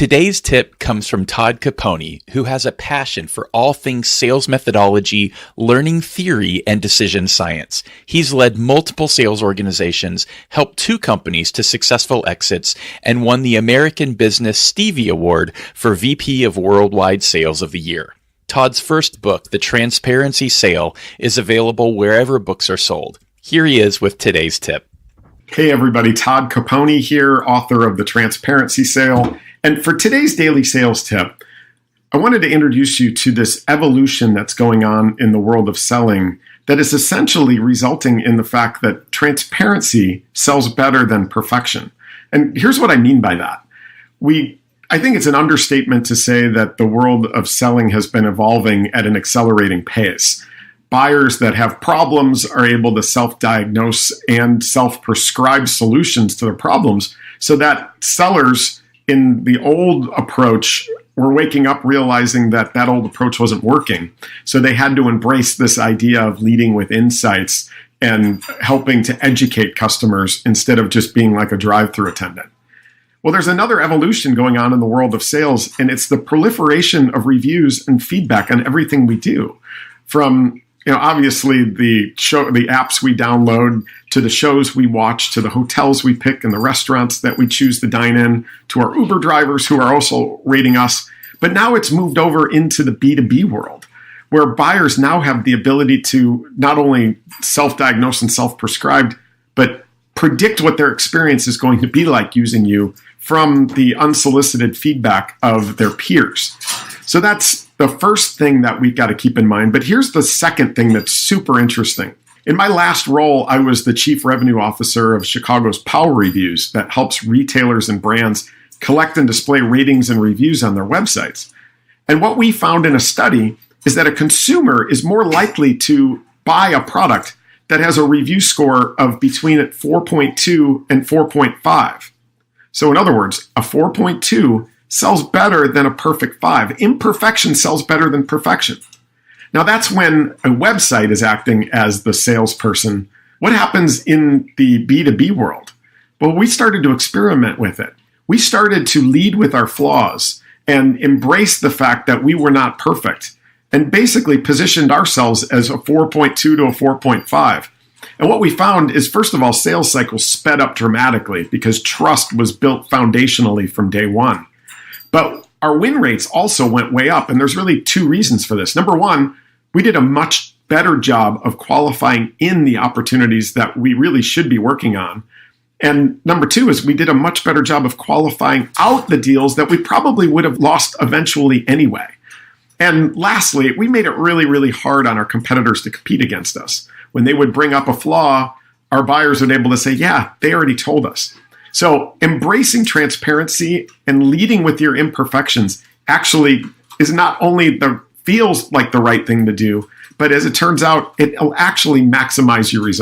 Today's tip comes from Todd Capone, who has a passion for all things sales methodology, learning theory, and decision science. He's led multiple sales organizations, helped 2 companies to successful exits, and won the American Business Stevie Award for VP of Worldwide Sales of the Year. Todd's first book, The Transparency Sale, is available wherever books are sold. Here he is with today's tip. Hey everybody, Todd Capone here, author of The Transparency Sale. And for today's daily sales tip, I wanted to introduce you to this evolution that's going on in the world of selling that is essentially resulting in the fact that transparency sells better than perfection. And here's what I mean by that. I think it's an understatement to say that the world of selling has been evolving at an accelerating pace. Buyers that have problems are able to self-diagnose and self-prescribe solutions to their problems, so that sellers in the old approach were waking up realizing that that old approach wasn't working. So they had to embrace this idea of leading with insights and helping to educate customers instead of just being like a drive-through attendant. Well, there's another evolution going on in the world of sales, and it's the proliferation of reviews and feedback on everything we do. From obviously the apps we download, to the shows we watch, to the hotels we pick and the restaurants that we choose to dine in, to our Uber drivers who are also rating us. But now it's moved over into the B2B world, where buyers now have the ability to not only self-diagnose and self-prescribe, but predict what their experience is going to be like using you from the unsolicited feedback of their peers. So that's the first thing that we've got to keep in mind. But here's the second thing that's super interesting. In my last role, I was the chief revenue officer of Chicago's Power Reviews that helps retailers and brands collect and display ratings and reviews on their websites. And what we found in a study is that a consumer is more likely to buy a product that has a review score of between 4.2 and 4.5. So in other words, a 4.2 sells better than a perfect 5. Imperfection sells better than perfection. Now that's when a website is acting as the salesperson. What happens in the B2B world? Well, we started to experiment with it. We started to lead with our flaws and embrace the fact that we were not perfect, and basically positioned ourselves as a 4.2 to a 4.5. And what we found is, first of all, sales cycles sped up dramatically because trust was built foundationally from day one. But our win rates also went way up, and there's really 2 reasons for this. Number one, we did a much better job of qualifying in the opportunities that we really should be working on. And number 2 is we did a much better job of qualifying out the deals that we probably would have lost eventually anyway. And lastly, we made it really, really hard on our competitors to compete against us. When they would bring up a flaw, our buyers would be able to say, yeah, they already told us. So embracing transparency and leading with your imperfections actually is not only feels like the right thing to do, but as it turns out, it'll actually maximize your results.